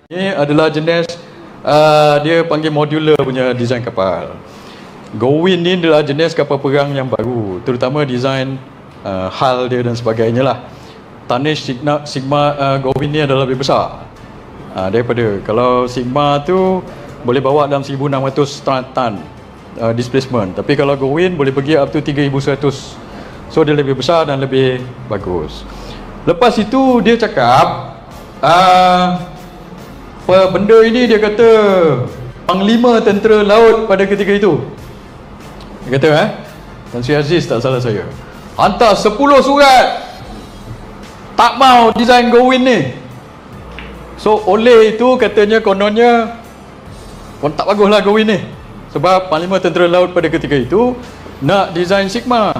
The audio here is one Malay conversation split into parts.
Ini adalah jenis dia panggil modular punya design kapal. Gowin ni adalah jenis kapal perang yang baru, terutama design hull dia dan sebagainya lah. Tonnage Sigma Gowin ni adalah lebih besar daripada, kalau Sigma tu boleh bawa dalam 1600 ton displacement, tapi kalau Gowin boleh pergi up to 3100. So dia lebih besar dan lebih bagus. Lepas itu dia cakap benda ini dia kata Panglima Tentera Laut pada ketika itu, dia kata Tan Sri Aziz tak salah saya, hantar 10 surat tak mau design Gowin ni. So oleh itu katanya kononnya tak baguslah Gowin ni, sebab Panglima Tentera Laut pada ketika itu nak design Sigma.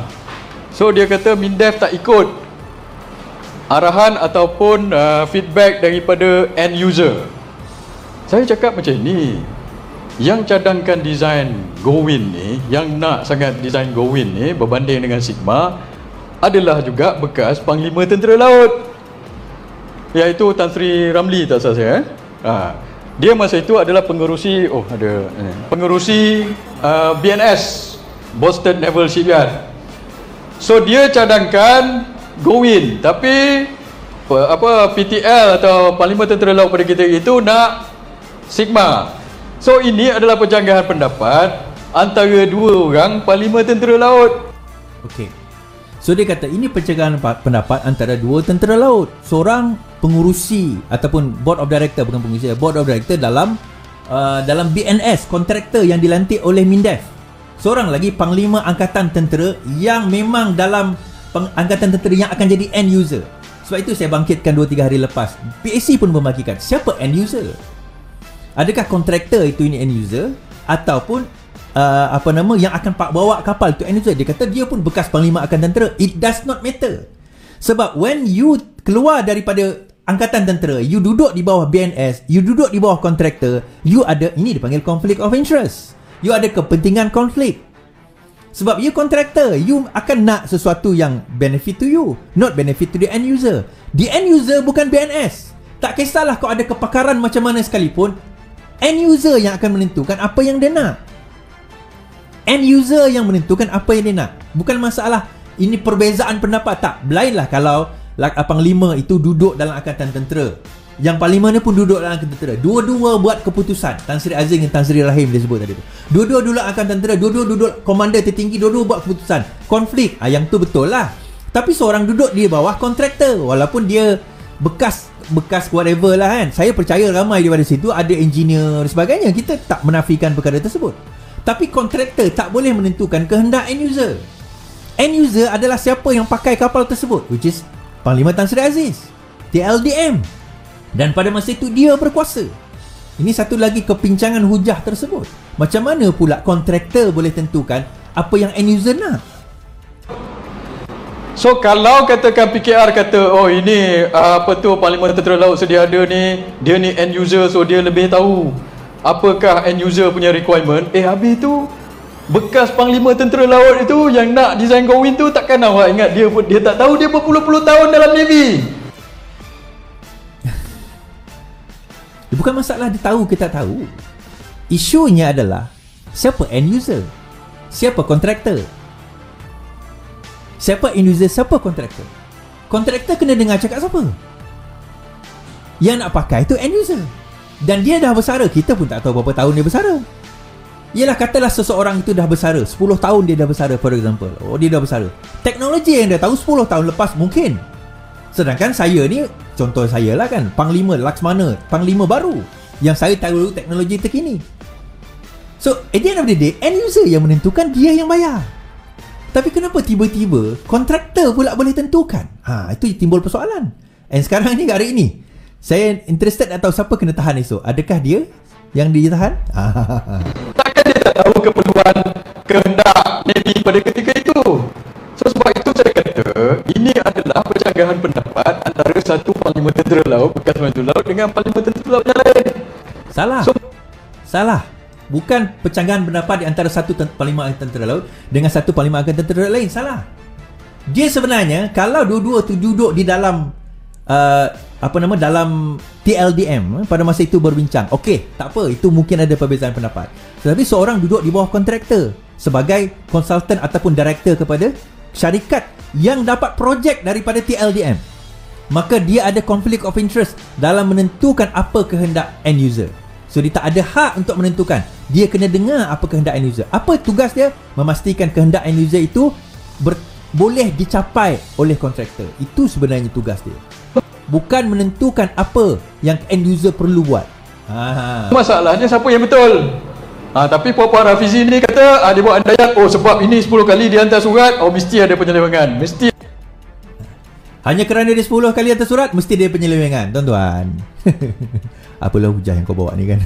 So dia kata MINDEF tak ikut arahan ataupun feedback daripada end user. Saya cakap macam ni, yang cadangkan design Gowin ni, yang nak sangat design Gowin ni berbanding dengan Sigma adalah juga bekas Panglima Tentera Laut, iaitu Tan Sri Ramli tak salah saya. Dia masa itu adalah pengerusi BNS, Boston Naval Shipyard. So dia cadangkan Gowin, tapi PTL atau Panglima Tentera Laut pada ketika itu nak Sigma. So ini adalah perjanggahan pendapat antara dua orang Panglima Tentera Laut. Okey. So dia kata ini percakapan pendapat antara dua tentera laut. Seorang pengurusi ataupun board of director, bukan pengurusi, board of director dalam BNS, kontraktor yang dilantik oleh MINDEF. Seorang lagi Panglima Angkatan Tentera yang memang dalam Angkatan Tentera yang akan jadi end user. Sebab itu saya bangkitkan 2-3 hari lepas, PAC pun membangkitkan, siapa end user? Adakah kontraktor itu ini end user, ataupun yang akan bawa kapal itu end user? Dia kata dia pun bekas Panglima Angkatan Tentera. It does not matter. Sebab when you keluar daripada Angkatan Tentera, you duduk di bawah BNS, you duduk di bawah kontraktor, you ada, ini dipanggil conflict of interest. You ada kepentingan konflik. Sebab you kontraktor, you akan nak sesuatu yang benefit to you, not benefit to the end user. The end user bukan BNS. Tak kisahlah kau ada kepakaran macam mana sekalipun, end user yang akan menentukan apa yang dia nak. End user yang menentukan apa yang dia nak. Bukan masalah ini perbezaan pendapat, tak. Lainlah kalau Panglima itu duduk dalam Angkatan Tentera, yang Parlimen ni pun duduk dalam Angkatan Tentera, dua-dua buat keputusan. Tan Sri Aziz dan Tan Sri Rahim dia sebut tadi tu, dua-dua duduk Angkatan Tentera, dua-dua duduk komander tertinggi, dua-dua buat keputusan. Konflik, yang tu betul lah. Tapi seorang duduk di bawah kontraktor, walaupun dia bekas whatever lah kan. Saya percaya ramai daripada situ ada engineer dan sebagainya, kita tak menafikan perkara tersebut. Tapi kontraktor tak boleh menentukan kehendak end user. End user adalah siapa yang pakai kapal tersebut, which is Panglima Tan Sri Aziz, TLDM. Dan pada masa itu dia berkuasa. Ini satu lagi kepincangan hujah tersebut. Macam mana pula kontraktor boleh tentukan apa yang end user nak? So kalau katakan PKR kata, oh ini Parlimen Tentera Laut sedia ada ni, dia ni end user, so dia lebih tahu apakah end user punya requirement. Habis tu bekas Panglima Tentera Laut itu yang nak design Gowin tu, takkan awak ingat dia tak tahu dia berpuluh-puluh tahun dalam Navy. Bukan masalah dia tahu ke tak tahu. Isunya adalah siapa end user, siapa kontraktor. Siapa end user, siapa kontraktor. Kontraktor kena dengar cakap siapa. Yang nak pakai tu end user. Dan dia dah bersara, kita pun tak tahu berapa tahun dia bersara. Yalah, katalah seseorang itu dah bersara 10 tahun dia dah bersara, for example. Oh, dia dah bersara. Teknologi yang dia tahu 10 tahun lepas mungkin. Sedangkan saya ni, contoh saya lah kan, Panglima Laksmana, Panglima baru, yang saya tahu teknologi terkini. So at the end of the day, end user yang menentukan, dia yang bayar. Tapi kenapa tiba-tiba kontraktor pula boleh tentukan? Itu timbul persoalan. And sekarang ni, hari ini, saya interested nak tahu siapa kena tahan esok. Adakah dia yang ditahan? Takkan dia tak tahu keperluan kehendak Navy pada ketika itu. So sebab itu saya kata, ini adalah percanggahan pendapat antara satu Parlimen Tentera Laut, bekas Parlimen Tentera Laut, dengan Parlimen Tentera Laut yang lain. Salah. Salah. Bukan percanggahan pendapat di antara satu Parlimen Tentera Laut dengan satu Parlimen Angkatan Tentera lain. Salah. Dia sebenarnya, kalau dua-dua tu duduk di dalam dalam TLDM pada masa itu berbincang. Okey, tak apa, itu mungkin ada perbezaan pendapat. Tetapi seorang duduk di bawah kontraktor sebagai konsultan ataupun director kepada syarikat yang dapat projek daripada TLDM, maka dia ada conflict of interest dalam menentukan apa kehendak end user. So dia tak ada hak untuk menentukan. Dia kena dengar apa kehendak end user. Apa tugas dia? Memastikan kehendak end user itu boleh dicapai oleh kontraktor. Itu sebenarnya tugas dia, bukan menentukan apa yang end user perlu buat. Masalahnya siapa yang betul? Tapi Puan Rafizi ni kata dia buat andaian, sebab ini 10 kali dia hantar surat, mesti ada penyelewengan. Mesti. Hanya kerana dia 10 kali hantar surat, mesti dia penyelewengan, tuan-tuan. Apalah hujah yang kau bawa ni kan.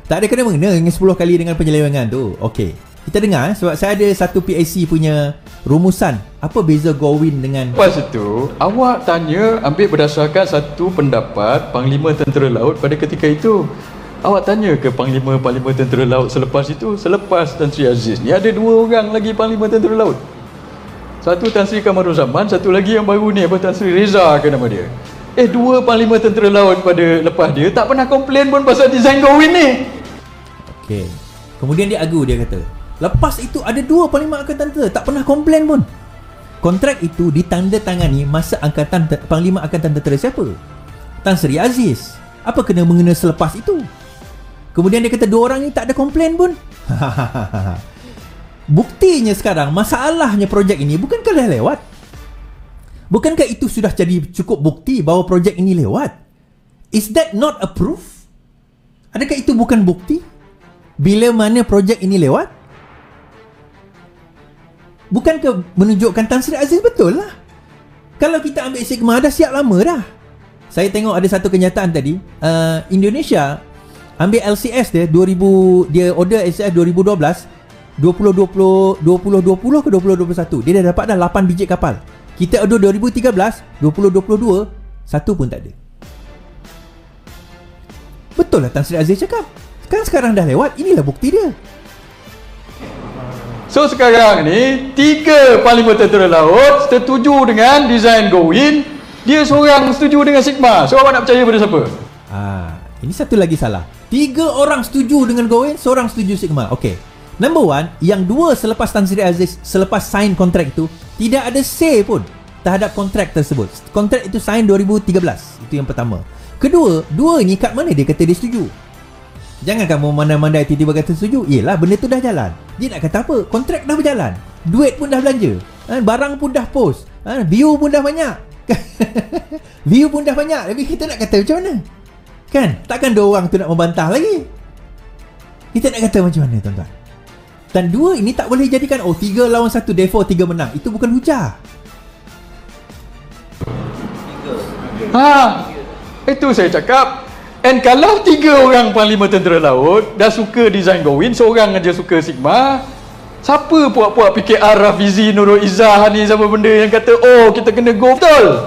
Tak ada kena-mengena dengan 10 kali dengan penyelewengan tu. Okey, kita dengar sebab saya ada satu PAC punya rumusan. Apa beza Gowin dengan... Lepas itu, awak tanya ambil berdasarkan satu pendapat Panglima Tentera Laut pada ketika itu. Awak tanya ke Panglima Tentera Laut selepas itu? Selepas Tan Sri Aziz ni ada 2 orang lagi Panglima Tentera Laut. Satu Tan Sri Kamaruzzaman, satu lagi yang baru ni, Tan Sri Reza ke nama dia. 2 Panglima Tentera Laut pada lepas dia tak pernah komplain pun pasal design Gowin ni. Okey. Kemudian dia argue, dia kata, lepas itu ada 2 Panglima Angkatan Tentera tak pernah komplain pun. Kontrak itu ditandatangani masa Panglima Angkatan Tentera siapa? Tan Sri Aziz. Apa kena mengena selepas itu? Kemudian dia kata 2 orang ni tak ada komplain pun. Buktinya sekarang, masalahnya projek ini bukankah dah lewat? Bukankah itu sudah jadi cukup bukti bahawa projek ini lewat? Is that not a proof? Adakah itu bukan bukti bila mana projek ini lewat? Bukankah menunjukkan Tan Sri Aziz betul lah? Kalau kita ambil Sigma dah siap lama dah. Saya tengok ada satu kenyataan tadi, Indonesia ambil LCS dia 2000, dia order LCS 2012, 2020 ke 2021, dia dah dapat dah 8 biji kapal. Kita order 2013, 2022, satu pun tak ada. Betul lah Tan Sri Aziz cakap. Sekarang dah lewat, inilah bukti dia. So sekarang ni 3 Panglima Tentera Laut setuju dengan design Gowin. Dia seorang setuju dengan Sigma. So awak nak percaya pada siapa? Ini satu lagi salah. 3 orang setuju dengan Gowin, seorang setuju Sigma. Okey. Number 1, yang 2 selepas Tan Sri Aziz selepas sign kontrak itu tidak ada say pun terhadap kontrak tersebut. Kontrak itu sign 2013. Itu yang pertama. Kedua, 2 ni kat mana dia kata dia setuju? Jangan kamu mandai-mandai tiba-tiba kata setuju. Yelah, benda tu dah jalan. Dia nak kata apa? Kontrak dah berjalan, duit pun dah belanja, barang pun dah post, view pun dah banyak. View pun dah banyak. Tapi kita nak kata macam mana? Kan? Takkan 2 orang tu nak membantah lagi. Kita nak kata macam mana, tuan-tuan? Dan 2 ini tak boleh jadikan 3 lawan 1, therefore 3 menang. Itu bukan hujah. Itu saya cakap. And kalau 3 orang Panglima Tentera Laut dah suka design Gowin, seorang aja suka Sigma, siapa puak-puak PKR Rafizi, Nurul Izzah ni, siapa benda yang kata kita kena go betul?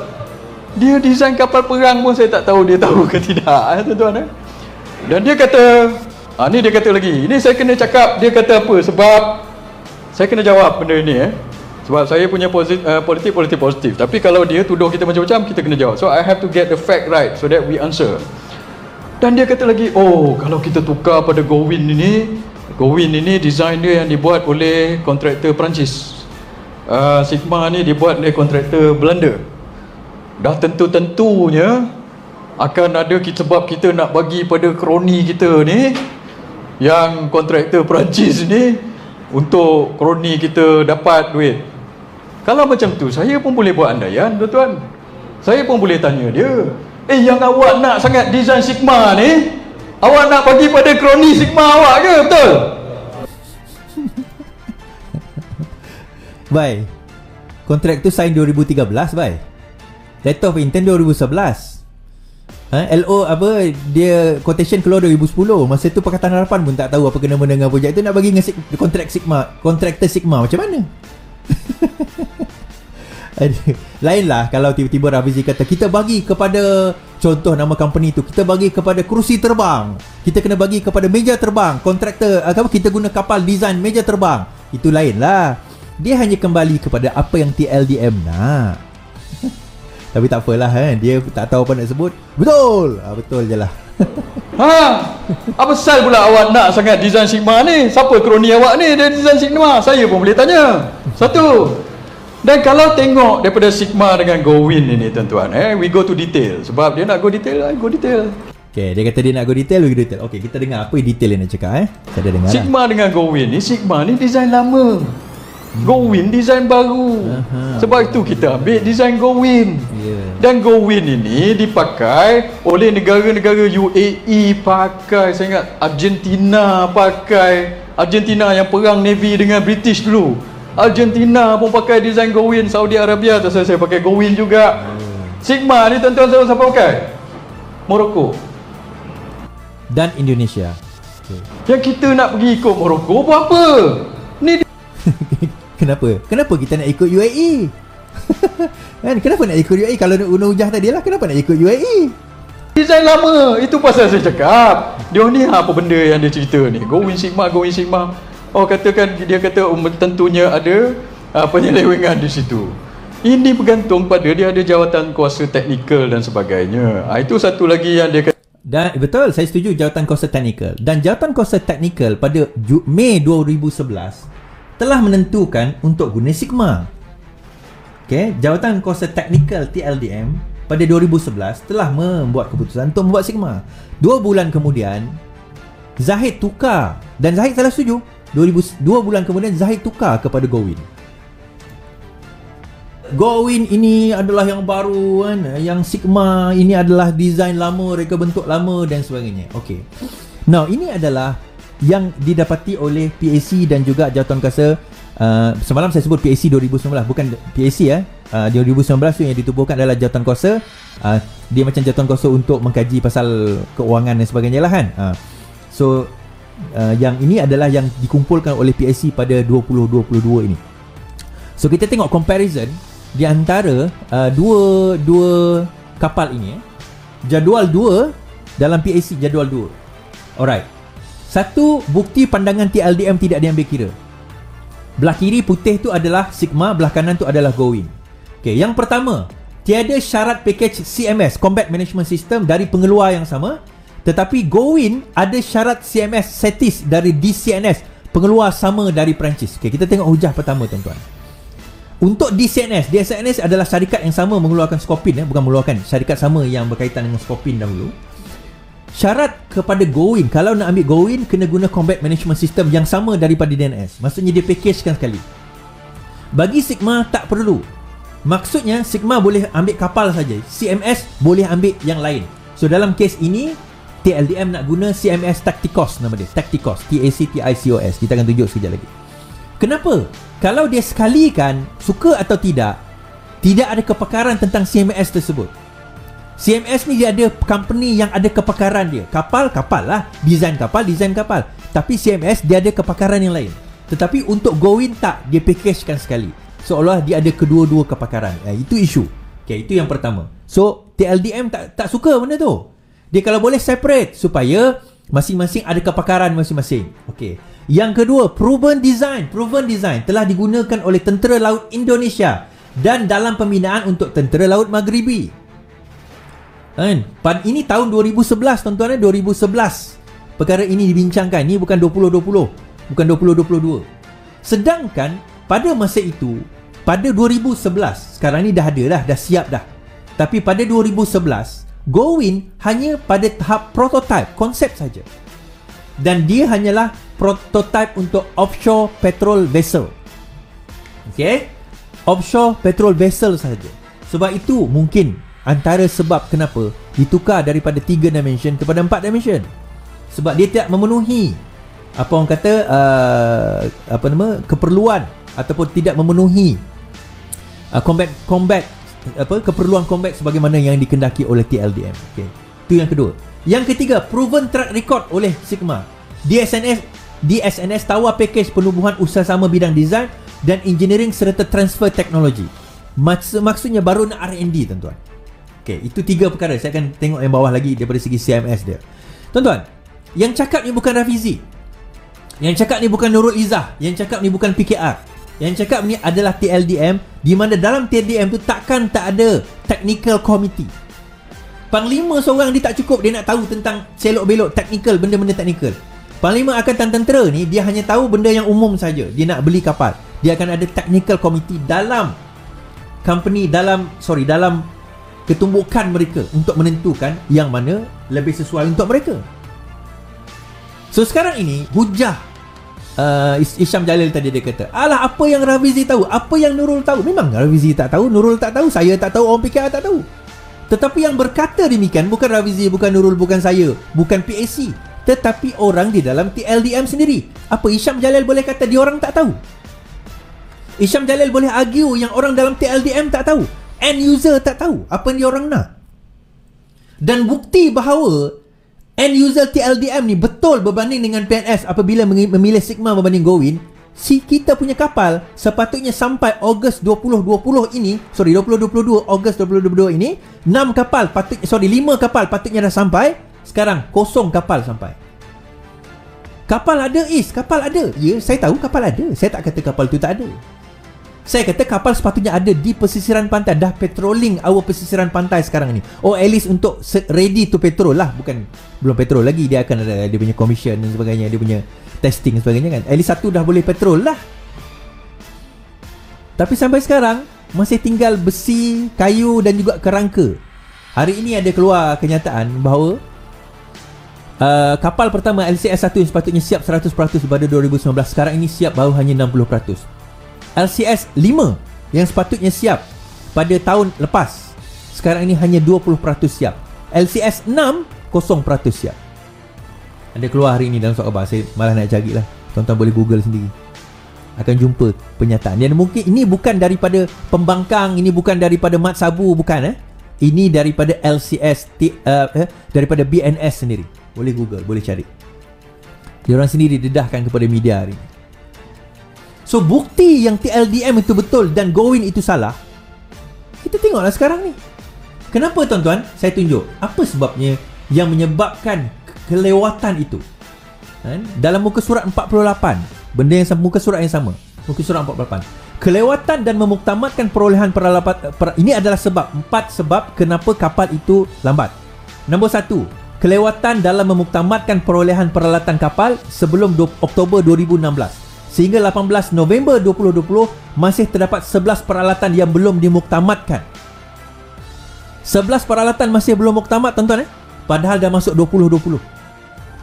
Dia design kapal perang pun saya tak tahu dia tahu ke tidak, tuan-tuan. Dan dia kata, ni dia kata lagi, ini saya kena cakap, dia kata apa? Sebab saya kena jawab benda ni sebab saya punya politik positif. Tapi kalau dia tuduh kita macam-macam, kita kena jawab. So I have to get the fact right so that we answer. Dan dia kata lagi, kalau kita tukar pada Gowin ini design dia yang dibuat oleh kontraktor Perancis. Sigma ni dibuat oleh kontraktor Belanda. Dah tentu-tentunya akan ada sebab kita nak bagi pada kroni kita ni, yang kontraktor Perancis ni, untuk kroni kita dapat duit. Kalau macam tu, saya pun boleh buat andaian, tuan-tuan. Saya pun boleh tanya dia, yang awak nak sangat design Sigma ni, awak nak bagi pada kroni Sigma awak ke? Betul? Baik. Kontrak tu sign 2013, baik. Letter of intent 2011. LO apa, dia quotation keluar 2010. Masa tu Pakatan Harapan pun tak tahu apa kena dengan projek tu, nak bagi dengan kontrak Sigma, kontraktor Sigma macam mana? Lainlah kalau tiba-tiba Rafizi kata kita bagi kepada, contoh nama company tu, kita bagi kepada kerusi terbang, kita kena bagi kepada meja terbang, kontraktor kita guna kapal design meja terbang. Itu lainlah. Dia hanya kembali kepada apa yang TLDM nak. Tapi tak apalah dia tak tahu apa nak sebut. Betul. Betul je lah. Apa pasal pula awak nak sangat design Sigma ni? Siapa kroni awak ni dia design Sigma? Saya pun boleh tanya. Satu. Dan kalau tengok daripada Sigma dengan Go-Win ini tuan-tuan, we go to detail. Sebab dia nak go detail, I go detail. Okay, dia kata dia nak go detail, we go detail. Okay, kita dengar apa detail yang nak cakap Saya dah dengar Sigma dengan Go-Win ni, Sigma ni design lama, Go-Win design baru. Sebab itu kita ambil design Go-Win. Dan Go-Win ini dipakai oleh negara-negara UAE pakai, saya ingat Argentina pakai. Argentina yang perang Navy dengan British dulu, Argentina pun pakai design Go-Win. Saudi Arabia tu saya pakai Go-Win juga. Sigma ni tuan-tuan siapa pakai? Morocco dan Indonesia. Yang kita nak pergi ikut Morocco buat apa? Ni Kenapa kita nak ikut UAE? Kan, kenapa nak ikut UAE? Kalau Una Hujah tadi lah, kenapa nak ikut UAE? design lama. Itu pasal saya cakap, dia ni apa benda yang dia cerita ni, Go-Win Sigma. Oh, katakan dia kata tentunya ada penyelewengan di situ. Ini bergantung pada dia ada jawatan kuasa teknikal dan sebagainya. Itu satu lagi yang dia kata. Dan betul, saya setuju jawatan kuasa teknikal. Dan jawatan kuasa teknikal pada Mei 2011 telah menentukan untuk guna Sigma. Okay, jawatan kuasa teknikal TLDM pada 2011 telah membuat keputusan untuk membuat Sigma. 2 bulan kemudian Zahid tukar, dan Zahid salah setuju. 2 bulan kemudian Zahid tukar kepada Go-Win. Go-Win ini adalah yang baru kan, yang Sigma ini adalah design lama, reka bentuk lama dan sebagainya. Okey. Now, ini adalah yang didapati oleh PAC dan juga jawatan kuasa. Semalam saya sebut PAC 2019, bukan PAC 2019 tu yang ditubuhkan adalah jawatan kuasa. Dia macam jawatan kuasa untuk mengkaji pasal keuangan dan sebagainya lah kan. Yang ini adalah yang dikumpulkan oleh PAC pada 2022 ini. So kita tengok comparison di antara dua kapal ini. Jadual 2 dalam PAC, jadual 2. Alright. Satu, bukti pandangan TLDM tidak diambil kira. Belah kiri putih tu adalah Sigma, belah kanan tu adalah Go-Win. Okay, yang pertama, tiada syarat package CMS, Combat Management System, dari pengeluar yang sama. Tetapi Go-Win ada syarat CMS SETIS dari DCNS, pengeluar sama dari Perancis. Okay, kita tengok hujah pertama tuan-tuan. Untuk DCNS adalah syarikat yang sama mengeluarkan Skopin, bukan mengeluarkan, syarikat sama yang berkaitan dengan Skopin dahulu. Syarat kepada Go-Win, kalau nak ambil Go-Win kena guna Combat Management System yang sama daripada DNS. Maksudnya dia packagekan sekali. Bagi Sigma tak perlu. Maksudnya Sigma boleh ambil kapal saja, CMS boleh ambil yang lain. So dalam kes ini TLDM nak guna CMS Tacticos, nama dia Tacticos, TACTICOS. Kita akan tunjuk sekejap lagi. Kenapa? Kalau dia sekalikan, suka atau tidak ada kepakaran tentang CMS tersebut. CMS ni dia ada company yang ada kepakaran dia. Kapal lah, design kapal. Tapi CMS dia ada kepakaran yang lain. Tetapi untuk Go-Win tak, dia packagekan sekali, seolah dia ada kedua-dua kepakaran. Itu isu. Okay, itu yang pertama. So TLDM tak suka benda tu. Dia kalau boleh separate supaya masing-masing ada kepakaran masing-masing. Okay. Yang kedua, proven design telah digunakan oleh Tentera Laut Indonesia dan dalam pembinaan untuk Tentera Laut Maghribi. Ini tahun 2011 tuan-tuan, 2011 perkara ini dibincangkan. Ini bukan 2020, bukan 2022. Sedangkan pada masa itu, pada 2011, sekarang ni dah ada dah, dah siap dah. Tapi pada 2011, Go-Win hanya pada tahap prototype, konsep saja. Dan dia hanyalah prototype untuk offshore petrol vessel. Okay? Offshore petrol vessel saja. Sebab itu mungkin antara sebab kenapa ditukar daripada 3 dimension kepada 4 dimension. Sebab dia tidak memenuhi keperluan ataupun tidak memenuhi keperluan combat sebagaimana yang dikendaki oleh TLDM. Okay. Itu yang kedua. Yang ketiga, proven track record oleh Sigma. DSNS tawar package penubuhan usaha sama bidang design dan engineering serta transfer teknologi. Maksudnya baru nak R&D tuan-tuan. Okay, itu 3 perkara. Saya akan tengok yang bawah lagi daripada segi CMS dia. Tuan-tuan, yang cakap ni bukan Rafizi. Yang cakap ni bukan Nurul Izzah. Yang cakap ni bukan PKR. Yang cakap ni adalah TLDM, di mana dalam TLDM tu takkan tak ada technical committee. Panglima seorang dia tak cukup dia nak tahu tentang selok-belok technical, benda-benda technical. Panglima Angkatan Tentera ni dia hanya tahu benda yang umum saja. Dia nak beli kapal, dia akan ada technical committee dalam company, dalam ketumbukan mereka untuk menentukan yang mana lebih sesuai untuk mereka. So sekarang ini hujah Isham Jalil tadi dia kata, alah apa yang Rafizi tahu, apa yang Nurul tahu. Memang Rafizi tak tahu, Nurul tak tahu, saya tak tahu, orang PKR tak tahu. Tetapi yang berkata demikian bukan Rafizi, bukan Nurul, bukan saya, bukan PAC, tetapi orang di dalam TLDM sendiri. Apa Isham Jalil boleh kata dia orang tak tahu? Isham Jalil boleh argue yang orang dalam TLDM tak tahu, end user tak tahu apa yang dia orang nak. Dan bukti bahawa end user TLDM ni betul berbanding dengan PNS apabila memilih Sigma berbanding Gowin, kita punya kapal sepatutnya sampai Ogos 2022 ini, 2022 Ogos 2022 ini, 5 kapal patutnya dah sampai. Sekarang kosong kapal sampai. Kapal ada kapal ada. Ya, saya tahu kapal ada. Saya tak kata kapal tu tak ada. Saya kata kapal sepatutnya ada di pesisiran pantai. Dah patrolling pesisiran pantai sekarang ni. At least untuk ready to patrol lah. Belum patrol lagi. Dia akan ada dia punya commission dan sebagainya. Dia punya testing dan sebagainya kan. At least satu dah boleh patrol lah. Tapi sampai sekarang masih tinggal besi, kayu dan juga kerangka. Hari ini ada keluar kenyataan bahawa kapal pertama LCS 1 yang sepatutnya siap 100% pada 2019, sekarang ini siap baru hanya 60%. LCS 5 yang sepatutnya siap pada tahun lepas, sekarang ini hanya 20% siap. LCS 6 0% siap. Ada keluar hari ini dalam surat khabar. Saya malah nak cari lah. Tuan-tuan boleh google sendiri, akan jumpa penyataan. Dan mungkin ini bukan daripada pembangkang, ini bukan daripada Mat Sabu, bukan ini daripada LCS daripada BNS sendiri. Boleh google, boleh cari. Diorang sendiri dedahkan kepada media hari ini. So bukti yang TLDM itu betul dan Gowin itu salah, kita tengoklah sekarang ni. Kenapa tuan-tuan? Saya tunjuk apa sebabnya yang menyebabkan kelewatan itu. Dalam muka surat 48, benda yang muka surat yang sama, muka surat 48. Kelewatan dan memuktamadkan perolehan peralatan, ini adalah sebab 4 sebab kenapa kapal itu lambat. Nombor 1, kelewatan dalam memuktamadkan perolehan peralatan kapal sebelum Oktober 2016. Sehingga 18 November 2020 masih terdapat 11 peralatan yang belum dimuktamadkan. 11 peralatan masih belum muktamad tuan-tuan padahal dah masuk 2020.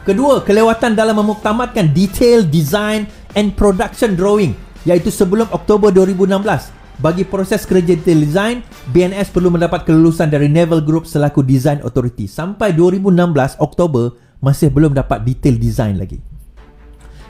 Kedua, kelewatan dalam memuktamadkan detail design and production drawing, iaitu sebelum Oktober 2016. Bagi proses kerja detail design, BNS perlu mendapat kelulusan dari Naval Group selaku design authority. Sampai 2016 Oktober masih belum dapat detail design lagi.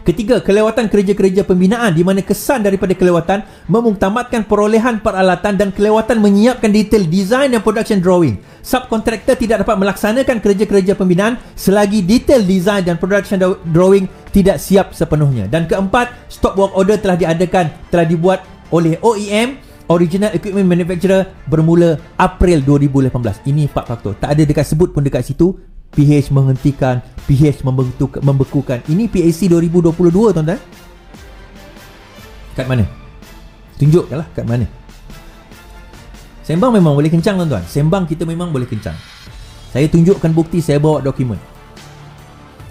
Ketiga, kelewatan kerja-kerja pembinaan, di mana kesan daripada kelewatan memuktamadkan perolehan peralatan dan kelewatan menyiapkan detail design dan production drawing. Subkontraktor tidak dapat melaksanakan kerja-kerja pembinaan selagi detail design dan production drawing tidak siap sepenuhnya. Dan keempat, stop work order telah dibuat oleh OEM, Original Equipment Manufacturer, bermula April 2018. Ini 4 faktor. Tak ada dekat sebut pun dekat situ. PH menghentikan, PH membekukan. Ini PAC 2022 tuan-tuan. Kat mana? Tunjukkanlah kat mana. Sembang memang boleh kencang tuan-tuan. Sembang kita memang boleh kencang. Saya tunjukkan bukti, saya bawa dokumen.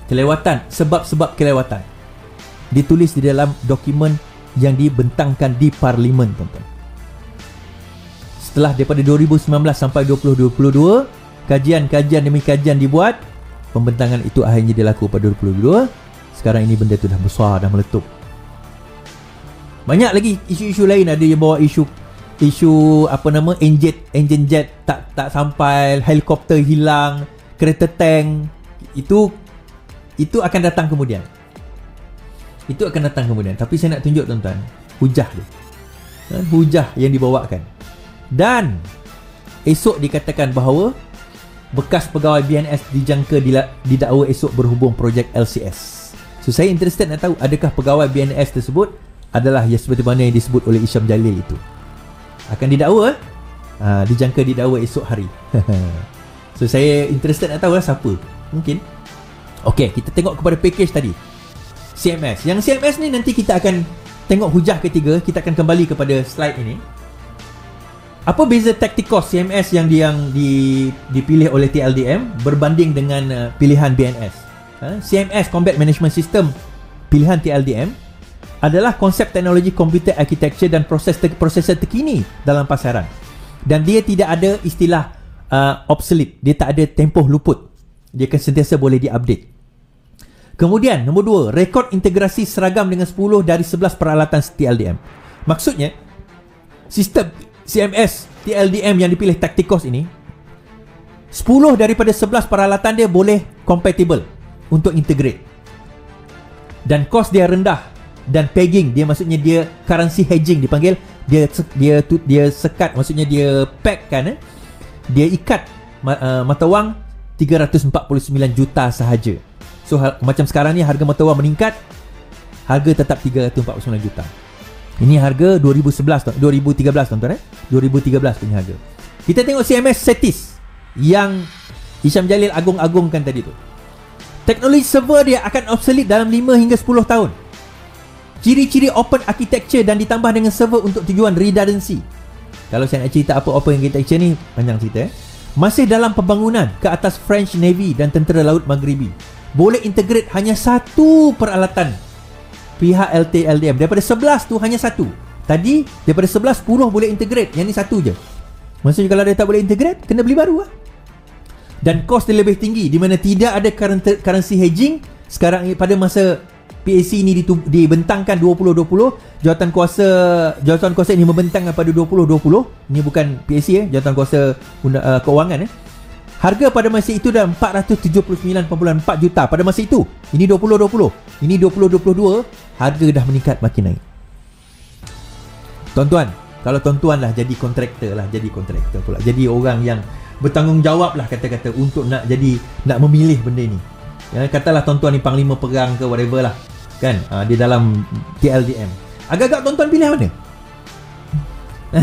Kelewatan, sebab-sebab kelewatan ditulis di dalam dokumen yang dibentangkan di Parlimen tuan-tuan. Setelah daripada 2019 sampai 2022, kajian demi kajian dibuat, pembentangan itu akhirnya dilaku pada 2022. Sekarang ini benda tu dah besar, dah meletup. Banyak lagi isu-isu lain. Ada yang bawa isu engine jet tak sampai, helikopter hilang, kereta tank. Itu akan datang kemudian. Tapi saya nak tunjuk tuan-tuan hujah dia. Hujah yang dibawakan. Dan esok dikatakan bahawa bekas pegawai BNS dijangka didakwa esok berhubung projek LCS. So saya interested nak tahu, adakah pegawai BNS tersebut adalah yang seperti mana yang disebut oleh Isham Jalil itu. Akan didakwa dijangka didakwa esok hari. So saya interested nak tahu lah siapa. Mungkin. Okey, kita tengok kepada package tadi, CMS. Yang CMS ni nanti kita akan tengok hujah ketiga, kita akan kembali kepada slide ini. Apa beza Tacticos CMS yang dipilih oleh TLDM berbanding dengan pilihan BNS? CMS Combat Management System pilihan TLDM adalah konsep teknologi komputer architecture dan prosesor terkini dalam pasaran. Dan dia tidak ada istilah obsolete, dia tak ada tempoh luput. Dia akan sentiasa boleh diupdate. Kemudian nombor 2, rekod integrasi seragam dengan 10 dari 11 peralatan TLDM. Maksudnya sistem CMS TLDM yang dipilih Tacticos ini, 10 daripada 11 peralatan dia boleh compatible untuk integrate. Dan kos dia rendah. Dan pegging dia, maksudnya dia currency hedging dipanggil, dia sekat, maksudnya dia pack kan, dia ikat mata wang 349 juta sahaja. So macam sekarang ni harga mata wang meningkat, harga tetap 349 juta. Ini harga 2013 tuan-tuan 2013 punya harga. Kita tengok CMS Cetis yang Hisham Jalil agung-agungkan tadi tu. Teknologi server dia akan obsolete dalam 5 hingga 10 tahun. Ciri-ciri open architecture dan ditambah dengan server untuk tujuan redundancy. Kalau saya nak cerita apa open architecture ni, panjang cerita. Masih dalam pembangunan ke atas French Navy dan Tentera Laut Maghribi. Boleh integrate hanya satu peralatan pihak LTLDM. Daripada 11 tu hanya satu. Tadi daripada 11, 10 boleh integrate. Yang ni satu je. Maksudnya kalau dia tak boleh integrate, kena beli baru lah. Dan kos dia lebih tinggi, di mana tidak ada currency hedging. Sekarang pada masa PAC ni dibentangkan 2020, jawatan kuasa ini membentangkan pada 2020. Ini bukan PAC jawatan kuasa keuangan Harga pada masa itu dah 479.4 juta pada masa itu. Ini 2020. Ini 2022, harga dah meningkat makin naik. Tuan-tuan, kalau tuan-tuan lah jadi kontraktor pula. Jadi orang yang bertanggungjawab lah kata-kata untuk nak memilih benda ni. Ya, katalah tuan-tuan ni panglima perang ke whatever lah. Kan? Di dalam TLDM. Agak-agak tuan-tuan pilih mana?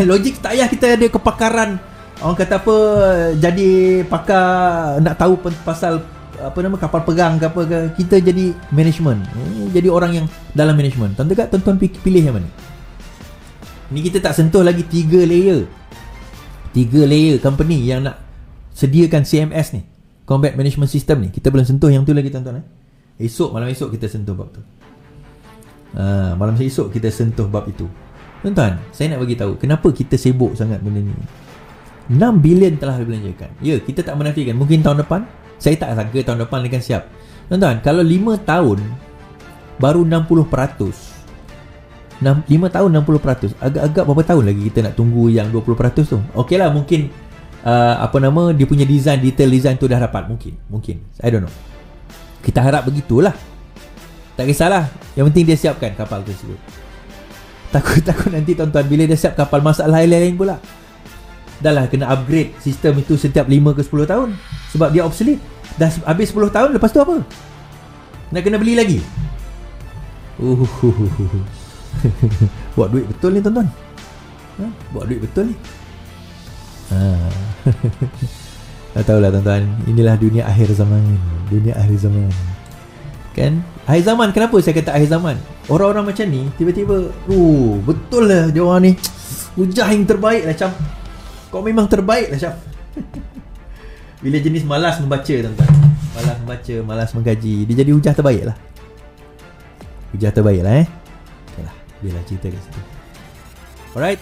Logik tak payah kita ada kepakaran. Orang kata apa, jadi pakar nak tahu pasal kapal perang ke apa ke, kita jadi management. Jadi orang yang dalam management. Tuan-tuan pilih yang mana? Ni kita tak sentuh lagi 3 layer company yang nak sediakan CMS ni, Combat Management System ni. Kita belum sentuh yang tu lagi tuan-tuan. Malam esok kita sentuh bab tu. Malam esok kita sentuh bab itu. Tuan-tuan, saya nak bagi tahu kenapa kita sibuk sangat benda ni. 6 bilion telah dibelanjakan. Ya, kita tak menafikan mungkin tahun depan, saya tak sangka tahun depan akan siap. Tuan-tuan, kalau 5 tahun baru 60%. 5 tahun 60%. Agak-agak berapa tahun lagi kita nak tunggu yang 20% tu? Okeylah, mungkin dia punya detail design tu dah dapat. Mungkin. I don't know. Kita harap begitulah. Tak kisahlah. Yang penting dia siapkan kapal tersebut. Takut nanti tuan-tuan bila dia siap kapal, masalah lain pula. Dah lah kena upgrade sistem itu setiap 5 ke 10 tahun. Sebab dia obsolete. Dah habis 10 tahun, lepas tu apa? Nak kena beli lagi. Buat duit betul ni tuan-tuan. Buat duit betul ni. Tak tahulah tuan-tuan. Inilah dunia akhir zaman. Kan? Akhir zaman, kenapa saya kata akhir zaman? Orang-orang macam ni tiba-tiba, betul lah dia orang ni. Hujah yang terbaik lah Syam. Kau memang terbaik lah Syam. Bila jenis malas membaca tuan-tuan, malas mengkaji, dia jadi hujah terbaik lah. Okeylah, biarlah cerita kat situ. Alright.